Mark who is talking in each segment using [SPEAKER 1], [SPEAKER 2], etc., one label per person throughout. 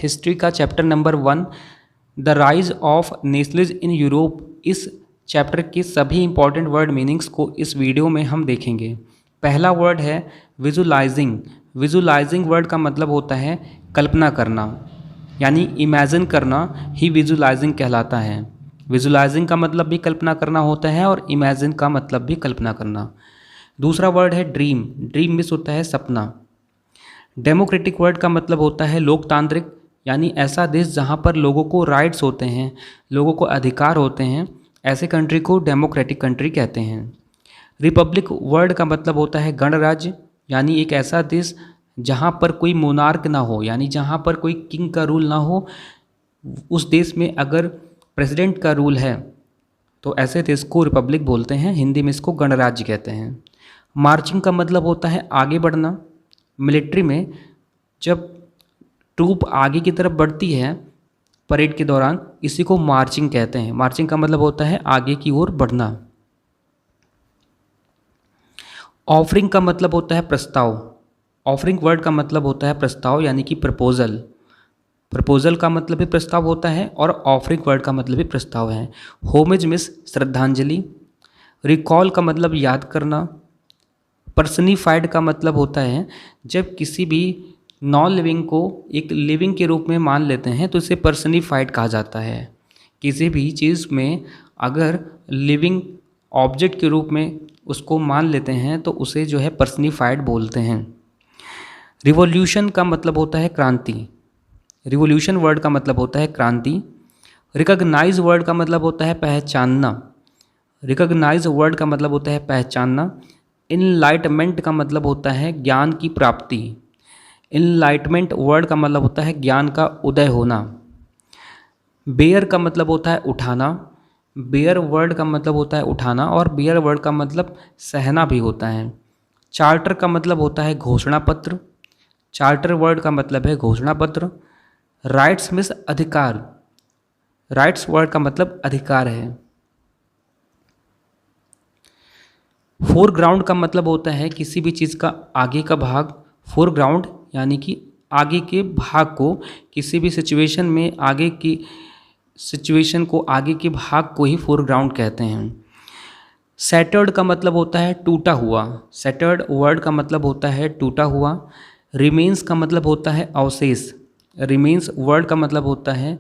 [SPEAKER 1] History का chapter number 1 the rise of nationalism in Europe. इस chapter के सभी इंपॉर्टेंट वर्ड मीनिंग्स को इस वीडियो में हम देखेंगे। पहला वर्ड है विजुलाइजिंग। विजुलाइजिंग वर्ड का मतलब होता है कल्पना करना, यानी इमेजिन करना ही विजुलाइजिंग कहलाता है। विजुलाइजिंग का मतलब भी कल्पना करना होता है और इमेजिन का मतलब भी कल्पना करना। दूसरा वर्ड है ड्रीम। ड्रीम मीन्स होता है सपना। डेमोक्रेटिक वर्ड का मतलब होता है लोकतांत्रिक, यानी ऐसा देश जहाँ पर लोगों को राइट्स होते हैं, लोगों को अधिकार होते हैं, ऐसे कंट्री को डेमोक्रेटिक कंट्री कहते हैं। रिपब्लिक वर्ड का मतलब होता है गणराज्य, यानी एक ऐसा देश जहाँ पर कोई मोनार्क ना हो, यानी जहाँ पर कोई किंग का रूल ना हो। उस देश में अगर प्रेसिडेंट का रूल है तो ऐसे देश को रिपब्लिक बोलते हैं, हिंदी में इसको गणराज्य कहते हैं। मार्चिंग का मतलब होता है आगे बढ़ना। मिलिट्री में जब ट्रूप आगे की तरफ बढ़ती है परेड के दौरान, इसी को मार्चिंग कहते हैं। मार्चिंग का मतलब होता है आगे की ओर बढ़ना। ऑफरिंग का मतलब होता है प्रस्ताव। ऑफरिंग वर्ड का मतलब होता है प्रस्ताव, यानी कि प्रपोजल। प्रपोजल का मतलब भी प्रस्ताव होता है और ऑफरिंग वर्ड का मतलब भी प्रस्ताव है। होमेज मीन्स श्रद्धांजलि। रिकॉल का मतलब याद करना। पर्सनिफाइड का मतलब होता है जब किसी भी नॉन लिविंग को एक लिविंग के रूप में मान लेते हैं तो इसे पर्सनिफाइड कहा जाता है। किसी भी चीज़ में अगर लिविंग ऑब्जेक्ट के रूप में उसको मान लेते हैं तो उसे जो है पर्सनिफाइड बोलते हैं। रिवॉल्यूशन का मतलब होता है क्रांति। रिवॉल्यूशन वर्ड का मतलब होता है क्रांति। रिकॉग्नाइज वर्ड का मतलब होता है पहचानना। रिकॉग्नाइज वर्ड का मतलब होता है पहचानना। इनलाइटमेंट का मतलब होता है ज्ञान की प्राप्ति। इनलाइटमेंट वर्ड का मतलब होता है ज्ञान का उदय होना। बेयर का मतलब होता है उठाना। बेयर वर्ड का मतलब होता है उठाना और बेयर वर्ड का मतलब सहना भी होता है। चार्टर का मतलब होता है घोषणा पत्र। चार्टर वर्ड का मतलब है घोषणा पत्र। राइट्स मीन्स अधिकार। राइट्स वर्ड का मतलब अधिकार है। फोरग्राउंड का मतलब होता है किसी भी चीज़ का आगे का भाग। फोरग्राउंड यानी कि आगे के भाग को, किसी भी सिचुएशन में आगे की सिचुएशन को, आगे के भाग को ही फोरग्राउंड कहते हैं। सैटर्ड का मतलब होता है टूटा हुआ। सैटर्ड वर्ड का मतलब होता है टूटा हुआ। रिमेन्स का मतलब होता है अवशेष। रिमेन्स वर्ड का मतलब होता है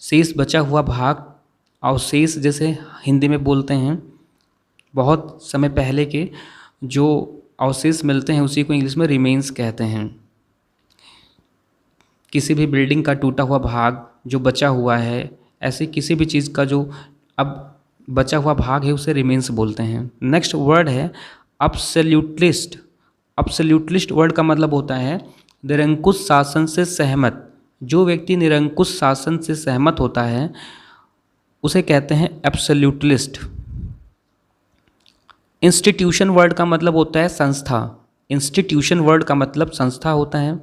[SPEAKER 1] शेष, बचा हुआ भाग। अवशेष जैसे हिंदी में बोलते हैं, बहुत समय पहले के जो अवशेष मिलते हैं उसी को इंग्लिश में रिमेन्स कहते हैं। किसी भी बिल्डिंग का टूटा हुआ भाग जो बचा हुआ है, ऐसे किसी भी चीज़ का जो अब बचा हुआ भाग है उसे रिमेन्स बोलते हैं। नेक्स्ट वर्ड है अब्सोल्यूटलिस्ट। अब्सोल्यूटलिस्ट वर्ड का मतलब होता है निरंकुश शासन से सहमत। जो व्यक्ति निरंकुश शासन से सहमत होता है उसे कहते हैं एब्सोल्यूटलिस्ट। इंस्टीट्यूशन वर्ड का मतलब होता है संस्था। इंस्टीट्यूशन वर्ड का मतलब संस्था होता है।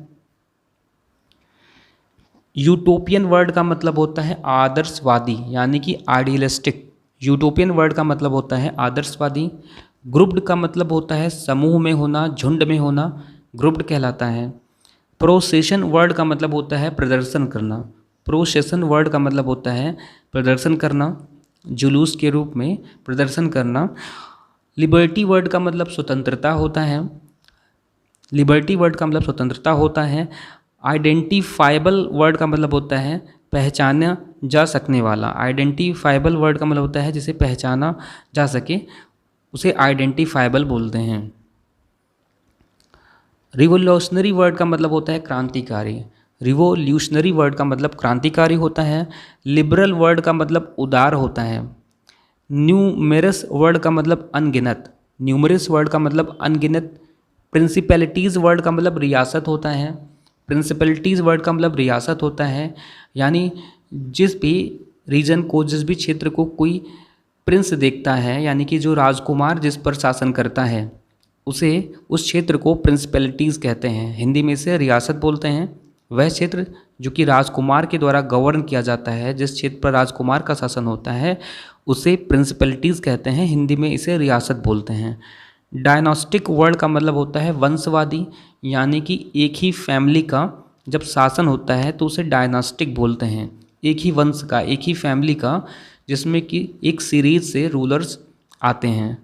[SPEAKER 1] यूटोपियन वर्ड का मतलब होता है आदर्शवादी, यानी कि आइडियलिस्टिक। यूटोपियन वर्ड का मतलब होता है आदर्शवादी। ग्रुप्ड का मतलब होता है समूह में होना, झुंड में होना, ग्रुप्ड कहलाता है। प्रोसेशन वर्ड का मतलब होता है प्रदर्शन करना। प्रोसेशन वर्ड का मतलब होता है प्रदर्शन करना, जुलूस के रूप में प्रदर्शन करना। लिबर्टी वर्ड का मतलब स्वतंत्रता होता है। लिबर्टी वर्ड का मतलब स्वतंत्रता होता है। आइडेंटिफाइबल वर्ड का मतलब होता है पहचाना जा सकने वाला। आइडेंटिफाइबल वर्ड का मतलब होता है जिसे पहचाना जा सके, उसे आइडेंटिफाइबल बोलते हैं। रिवोल्यूशनरी वर्ड का मतलब होता है क्रांतिकारी। रिवोल्यूशनरी वर्ड का मतलब क्रांतिकारी होता है। लिबरल वर्ड का मतलब उदार होता है। न्यूमेरस वर्ड का मतलब अनगिनत। न्यूमरस वर्ड का मतलब अनगिनत। प्रिंसिपैलिटीज़ वर्ड का मतलब रियासत होता है। प्रिंसिपैलिटीज़ वर्ड का मतलब रियासत होता है, यानी जिस भी रीजन को, जिस भी क्षेत्र को कोई प्रिंस देखता है, यानी कि जो राजकुमार जिस पर शासन करता है, उसे उस क्षेत्र को प्रिंसिपैलिटीज़ कहते हैं। हिंदी में इसे रियासत बोलते हैं। वह क्षेत्र जो कि राजकुमार के द्वारा गवर्न किया जाता है, जिस क्षेत्र पर राजकुमार का शासन होता है, उसे प्रिंसिपैलिटीज़ कहते हैं। हिंदी में इसे रियासत बोलते हैं। डायनास्टिक वर्ड का मतलब होता है वंशवादी, यानी कि एक ही फैमिली का जब शासन होता है तो उसे डायनास्टिक बोलते हैं। एक ही वंश का, एक ही फैमिली का, जिसमें कि एक सीरीज से रूलर्स आते हैं,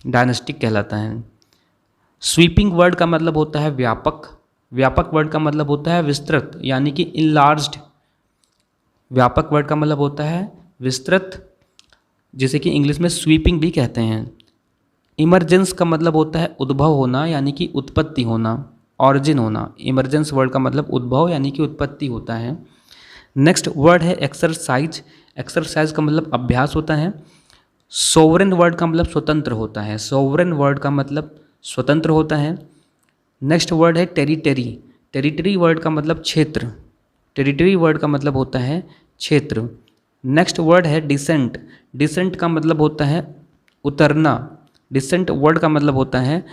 [SPEAKER 1] डायनास्टिक कहलाता है। स्वीपिंग वर्ड का मतलब होता है व्यापक। व्यापक वर्ड का मतलब होता है विस्तृत, यानी कि इनलार्ज्ड। व्यापक वर्ड का मतलब होता है विस्तृत, जिसे कि इंग्लिश में स्वीपिंग भी कहते हैं। इमरजेंस का मतलब होता है उद्भव होना, यानी कि उत्पत्ति होना, ऑरिजिन होना। इमरजेंस वर्ड का मतलब उद्भव यानी कि उत्पत्ति होता है। नेक्स्ट वर्ड है एक्सरसाइज। एक्सरसाइज का मतलब अभ्यास होता है। सोवरेन वर्ड का मतलब स्वतंत्र होता है। सोवरेन वर्ड का मतलब स्वतंत्र होता है। नेक्स्ट वर्ड है टेरिटरी। टेरिटरी वर्ड का मतलब क्षेत्र। टेरिटरी वर्ड का मतलब होता है क्षेत्र। नेक्स्ट वर्ड है डिसेंट। डिसेंट का मतलब होता है उतरना। डिसेंट वर्ड का मतलब होता है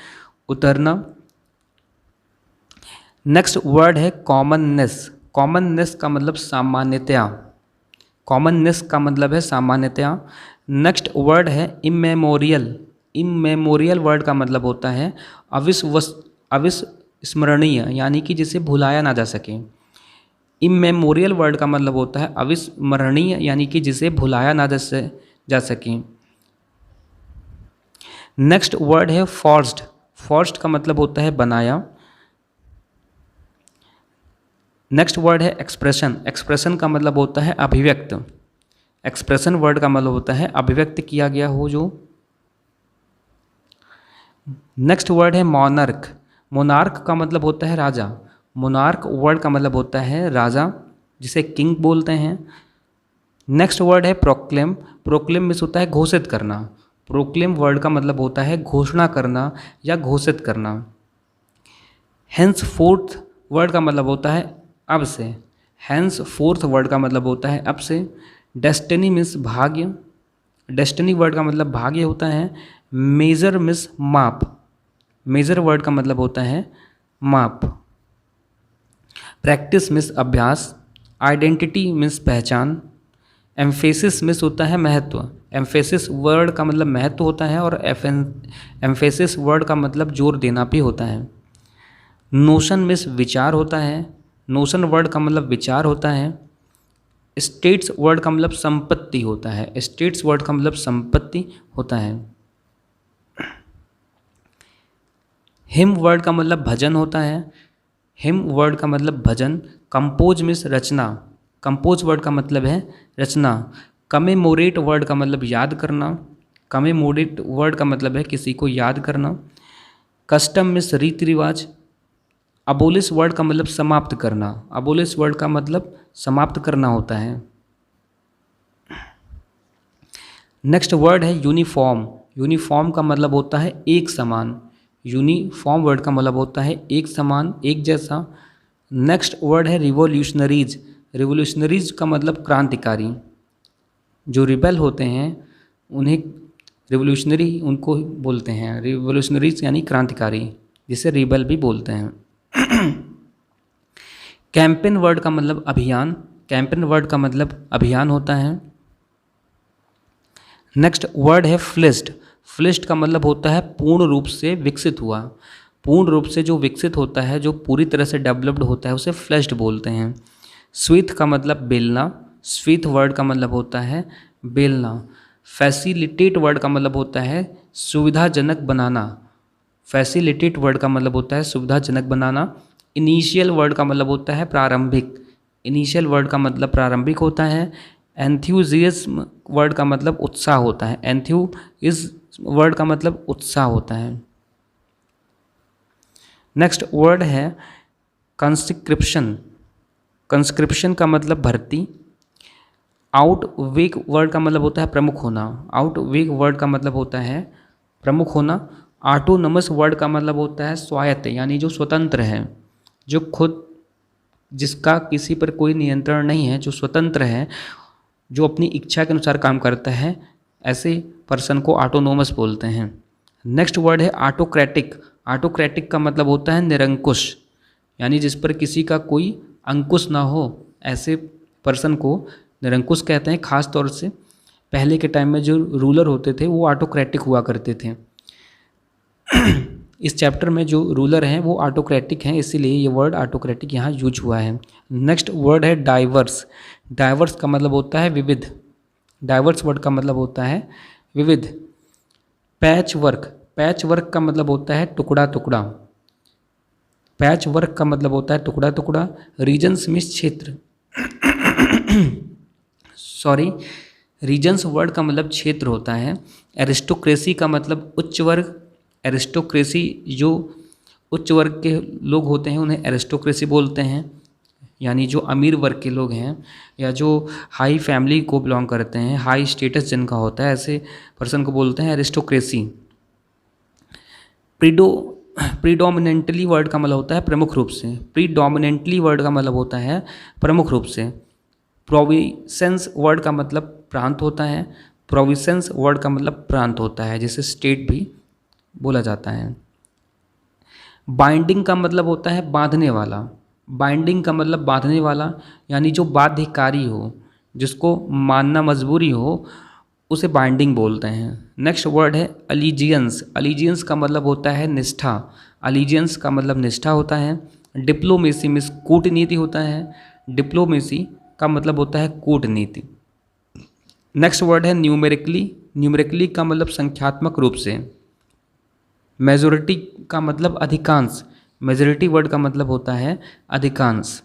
[SPEAKER 1] उतरना। नेक्स्ट वर्ड है कॉमननेस। कॉमननेस का मतलब सामान्यतया। कॉमननेस का मतलब है सामान्यतया। नेक्स्ट वर्ड है इमेमोरियल। इमेमोरियल वर्ड का मतलब होता है अविस्मरणीय, यानी कि जिसे भुलाया ना जा सके। इमेमोरियल वर्ड का मतलब होता है अविस्मरणीय, यानी कि जिसे भुलाया ना जा सके। नेक्स्ट वर्ड है फॉर्स्ड। फॉर्स्ड का मतलब होता है बनाया। नेक्स्ट वर्ड है एक्सप्रेशन। एक्सप्रेशन का मतलब होता है अभिव्यक्त। एक्सप्रेशन वर्ड का मतलब होता है अभिव्यक्त किया गया हो जो। नेक्स्ट वर्ड है मोनार्क। मोनार्क का मतलब होता है राजा। मोनार्क वर्ड का मतलब होता है राजा, जिसे किंग बोलते हैं। नेक्स्ट वर्ड है प्रोक्लेम। प्रोक्लेम मीन्स होता है घोषित करना। प्रोक्लेम वर्ड का मतलब होता है घोषणा करना या घोषित करना। हेंस फोर्थ वर्ड का मतलब होता है अब से। हेंस फोर्थ वर्ड का मतलब होता है अब से। डेस्टिनी मीन्स भाग्य। डेस्टिनी वर्ड का मतलब भाग्य होता है। मेजर मीन्स माप। मेजर वर्ड का मतलब होता है माप। प्रैक्टिस मीन्स अभ्यास। आइडेंटिटी मीन्स पहचान। एम्फेसिस मीन्स होता है महत्व। एम्फेसिस वर्ड का मतलब महत्व होता है और एम्फेसिस वर्ड का मतलब जोर देना भी होता है। नोशन मीन्स विचार होता है। नोशन वर्ड का मतलब विचार होता है। स्टेट्स वर्ड का मतलब संपत्ति होता है। स्टेट्स वर्ड का मतलब संपत्ति होता है। हिम वर्ड का मतलब भजन होता है। हिम वर्ड का मतलब भजन। कंपोज मीन्स रचना। कंपोज वर्ड का मतलब है रचना। कमेमोरेट वर्ड का मतलब याद करना। कमेमोरेट वर्ड का मतलब है किसी को याद करना। कस्टम मीन्स रीति रिवाज। अबोलिश वर्ड का मतलब समाप्त करना। अबोलिश वर्ड का मतलब समाप्त करना होता है। नेक्स्ट वर्ड है यूनिफॉर्म। यूनिफॉर्म का मतलब होता है एक समान। यूनिफॉर्म वर्ड का मतलब होता है एक समान, एक जैसा। नेक्स्ट वर्ड है रिवोल्यूशनरीज। रिवोल्यूशनरीज का मतलब क्रांतिकारी। जो रिबेल होते हैं उन्हें रिवोल्यूशनरी उनको बोलते हैं। रिवोल्यूशनरीज यानी क्रांतिकारी, जिसे रिबेल भी बोलते हैं। कैंपेन वर्ड का मतलब अभियान। कैंपेन वर्ड का मतलब अभियान होता है। नेक्स्ट वर्ड है फ्लिश्ड। फ्लिश्ड का मतलब होता है पूर्ण रूप से विकसित हुआ। पूर्ण रूप से जो विकसित होता है, जो पूरी तरह से डेवलप्ड होता है, उसे फ्लिश्ड बोलते हैं। स्वीथ का मतलब बेलना। स्वीथ वर्ड का मतलब होता है बेलना। फैसिलिटेट वर्ड का मतलब होता है सुविधाजनक बनाना। फैसिलिटेट वर्ड का मतलब होता है सुविधाजनक बनाना। इनिशियल वर्ड का मतलब होता है प्रारंभिक। इनिशियल वर्ड का मतलब प्रारंभिक होता है। एंथ्यूजियज्म वर्ड का मतलब उत्साह होता है। एंथ्यू इस वर्ड का मतलब उत्साह होता है। नेक्स्ट वर्ड है कंस्क्रिप्शन। कंस्क्रिप्शन का मतलब भर्ती। आउटवेक वर्ड का मतलब होता है प्रमुख होना। आउटवेक वर्ड का मतलब होता है प्रमुख होना। ऑटोनमस वर्ड का मतलब होता है स्वायत्त, यानी जो स्वतंत्र है, जो खुद, जिसका किसी पर कोई नियंत्रण नहीं है, जो स्वतंत्र है, जो अपनी इच्छा के अनुसार काम करता है, ऐसे पर्सन को ऑटोनोमस बोलते हैं। नेक्स्ट वर्ड है ऑटोक्रेटिक। ऑटोक्रेटिक का मतलब होता है निरंकुश, यानी जिस पर किसी का कोई अंकुश ना हो, ऐसे पर्सन को निरंकुश कहते हैं। खास तौर से पहले के टाइम में जो रूलर होते थे वो ऑटोक्रेटिक हुआ करते थे। इस चैप्टर में जो रूलर हैं वो ऑटोक्रेटिक हैं, इसीलिए ये वर्ड ऑटोक्रेटिक यहाँ यूज हुआ है। नेक्स्ट वर्ड है डाइवर्स। डाइवर्स का मतलब होता है विविध। डाइवर्स वर्ड का मतलब होता है विविध। Patch work. पैच वर्क का मतलब होता है टुकड़ा टुकड़ा। पैच वर्क का मतलब होता है टुकड़ा टुकड़ा। रीजन्स मीन्स क्षेत्र। सॉरी, रीजन्स वर्ड का मतलब क्षेत्र होता है। एरिस्टोक्रेसी का मतलब उच्च वर्ग। एरिस्टोक्रेसी, जो उच्च वर्ग के लोग होते हैं उन्हें एरिस्टोक्रेसी बोलते हैं, यानी जो अमीर वर्ग के लोग हैं या जो हाई फैमिली को बिलोंग करते हैं, हाई स्टेटस जिनका होता है, ऐसे पर्सन को बोलते हैं एरिस्टोक्रेसी। प्रीडोमिनेंटली वर्ड का मतलब होता है प्रमुख रूप से। प्रीडोमिनेंटली वर्ड का मतलब होता है प्रमुख रूप से। प्रोविंसेंस वर्ड का मतलब प्रांत होता है। प्रोविंसेंस वर्ड का मतलब प्रांत होता है, जिसे स्टेट भी बोला जाता है। बाइंडिंग का मतलब होता है बांधने वाला। बाइंडिंग का मतलब बांधने वाला, यानी जो बाध्यकारी हो, जिसको मानना मजबूरी हो, उसे बाइंडिंग बोलते हैं। नेक्स्ट वर्ड है अलीजियंस। अलीजियंस का मतलब होता है निष्ठा। अलीजियंस का मतलब निष्ठा होता है। डिप्लोमेसी मीन्स कूटनीति होता है। डिप्लोमेसी का मतलब होता है कूटनीति। नेक्स्ट वर्ड है न्यूमेरिकली। न्यूमेरिकली का मतलब संख्यात्मक रूप से। मेजोरिटी का मतलब अधिकांश। मेजोरिटी वर्ड का मतलब होता है अधिकांश।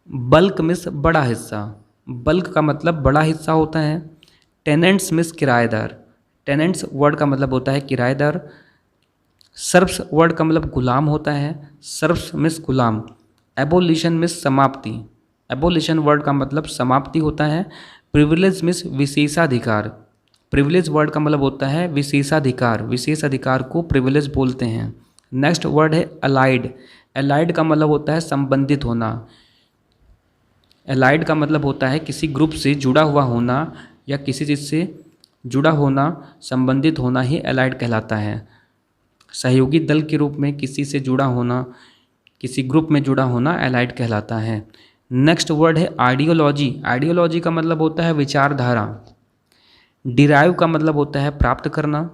[SPEAKER 1] बल्क मीन्स बड़ा हिस्सा। बल्क का मतलब बड़ा हिस्सा होता है। टेनेंट्स मीन्स किराएदार। टेनेंट्स वर्ड का मतलब होता है किराएदार। सर्व्स वर्ड का मतलब गुलाम होता है। सर्व्स मीन्स गुलाम। एबोलिशन मीन्स समाप्ति। एबोलिशन वर्ड का मतलब समाप्ति होता है। प्रिविलेज मीन्स विशेषाधिकार। प्रिविलेज वर्ड का मतलब होता है विशेषाधिकार। विशेष अधिकार को प्रिविलेज बोलते हैं। नेक्स्ट वर्ड है अलाइड। अलाइड का मतलब होता है संबंधित होना। अलाइड का मतलब होता है किसी ग्रुप से जुड़ा हुआ होना या किसी चीज़ से जुड़ा होना, संबंधित होना ही अलाइड कहलाता है। सहयोगी दल के रूप में किसी से जुड़ा होना, किसी ग्रुप में जुड़ा होना अलाइड कहलाता है। नेक्स्ट वर्ड है आइडियोलॉजी। आइडियोलॉजी का मतलब होता है विचारधारा। डिराइव का मतलब होता है प्राप्त करना।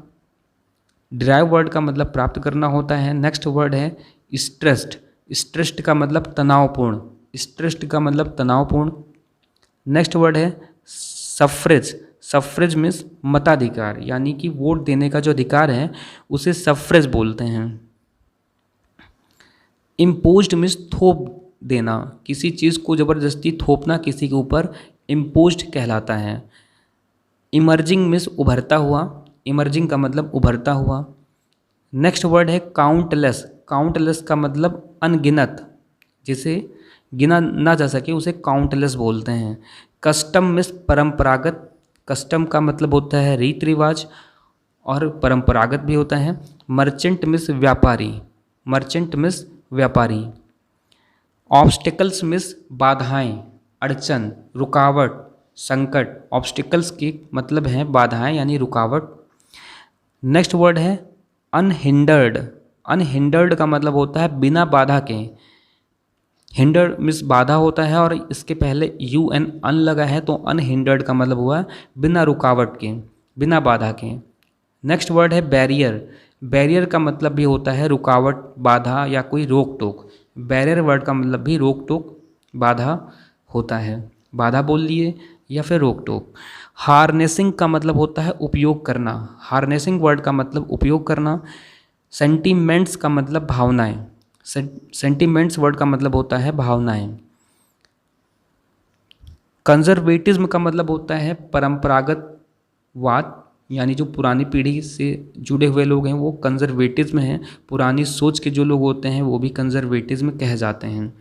[SPEAKER 1] डिराइव वर्ड का मतलब प्राप्त करना होता है। नेक्स्ट वर्ड है स्ट्रेस्ड। स्ट्रेस्ड का मतलब तनावपूर्ण। स्ट्रेस्ड का मतलब तनावपूर्ण। नेक्स्ट वर्ड है सफ्रेज। सफ्रेज मीन्स मताधिकार, यानी कि वोट देने का जो अधिकार है उसे सफ्रेज बोलते हैं। इम्पोज्ड मीन्स थोप देना, किसी चीज़ को ज़बरदस्ती थोपना किसी के ऊपर इम्पोज्ड कहलाता है। इमर्जिंग मीन्स उभरता हुआ। इमर्जिंग का मतलब उभरता हुआ। नेक्स्ट वर्ड है काउंटलेस। काउंटलेस का मतलब अनगिनत, जिसे गिना ना जा सके उसे काउंटलेस बोलते हैं। कस्टम मीन्स परंपरागत। कस्टम का मतलब होता है रीति रिवाज और परंपरागत भी होता है। मर्चेंट मीन्स व्यापारी। मर्चेंट मीन्स व्यापारी। ऑब्स्टिकल्स मीन्स बाधाएं, अड़चन, रुकावट, संकट। ऑब्स्टिकल्स के मतलब हैं बाधाएं यानी रुकावट। नेक्स्ट वर्ड है अनहिंडर्ड। अनहिंडर्ड का मतलब होता है बिना बाधा के। हिंडर्ड मीन्स बाधा होता है और इसके पहले यू एन अन लगा है, तो अनहिंडर्ड का मतलब हुआ बिना रुकावट के, बिना बाधा के। नेक्स्ट वर्ड है बैरियर। बैरियर का मतलब भी होता है रुकावट, बाधा या कोई रोक टोक। बैरियर वर्ड का मतलब भी रोक टोक, बाधा होता है। बाधा बोल लिए या फिर रोक टोक। हार्नेसिंग का मतलब होता है उपयोग करना। हार्नेसिंग वर्ड का मतलब उपयोग करना। सेंटीमेंट्स का मतलब भावनाएं। सेंटीमेंट्स वर्ड का मतलब होता है भावनाएं। कंजर्वेटिज्म का मतलब होता है परंपरागतवाद, यानी जो पुरानी पीढ़ी से जुड़े हुए लोग हैं वो कंजर्वेटिज्म हैं। पुरानी सोच के जो लोग होते हैं वो भी कंजर्वेटिज्म कह जाते हैं।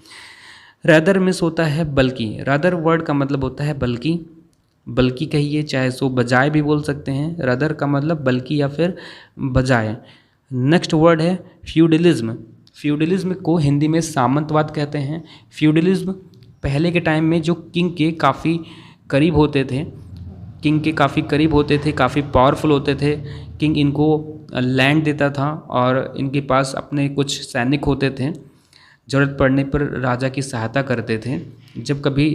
[SPEAKER 1] रैदर मिस होता है बल्कि। रैदर वर्ड का मतलब होता है बल्कि। बल्कि कहिए चाहे सो बजाय भी बोल सकते हैं। रैदर का मतलब बल्कि या फिर बजाय। नेक्स्ट वर्ड है फ्यूडलिज्म। फ्यूडलिज्म को हिंदी में सामंतवाद कहते हैं। फ्यूडलिज्म पहले के टाइम में जो किंग के काफ़ी करीब होते थे, किंग के काफ़ी करीब होते थे, काफ़ी पावरफुल होते थे, किंग इनको लैंड देता था और इनके पास अपने कुछ सैनिक होते थे, ज़रूरत पड़ने पर राजा की सहायता करते थे। जब कभी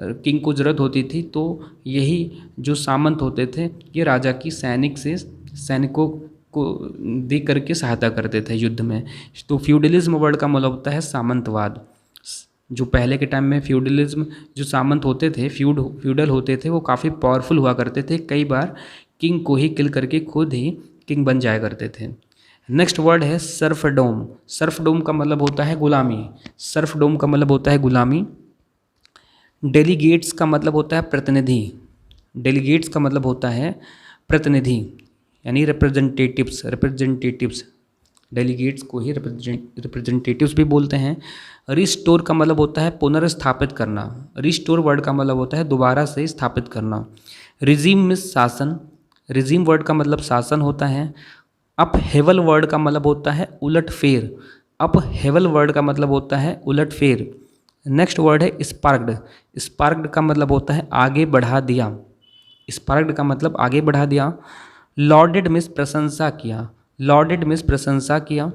[SPEAKER 1] किंग को ज़रूरत होती थी तो यही जो सामंत होते थे ये राजा की सैनिकों को दे करके सहायता करते थे युद्ध में। तो फ्यूडलिज्म वर्ड का मतलब होता है सामंतवाद। जो पहले के टाइम में फ्यूडलिज्म जो सामंत होते थे, फ्यूडल होते थे, वो काफ़ी पावरफुल हुआ करते थे, कई बार किंग को ही किल करके खुद ही किंग बन जाया करते थे। नेक्स्ट वर्ड है सर्फडोम। सर्फडोम का मतलब होता है गुलामी। सर्फडोम का मतलब होता है गुलामी। डेलीगेट्स का मतलब होता है प्रतिनिधि। डेलीगेट्स का मतलब होता है प्रतिनिधि यानी रिप्रेजेंटेटिव्स। डेलीगेट्स को ही रिप्रेजेंटेटिव्स भी बोलते हैं। रिस्टोर का मतलब होता है पुनर्स्थापित करना। रिस्टोर वर्ड का मतलब होता है दोबारा से स्थापित करना। रिजीम में शासन। रिजीम वर्ड का मतलब शासन होता है। अपहेवल वर्ड का मतलब होता है उलटफेर। अपहेवल वर्ड का मतलब होता है उलटफेर। नेक्स्ट वर्ड है स्पार्क्ड। स्पार्क्ड का मतलब होता है आगे बढ़ा दिया। स्पार्क्ड का मतलब आगे बढ़ा दिया। लॉर्डेड मीन्स प्रशंसा किया। लॉर्डेड मीन्स प्रशंसा किया।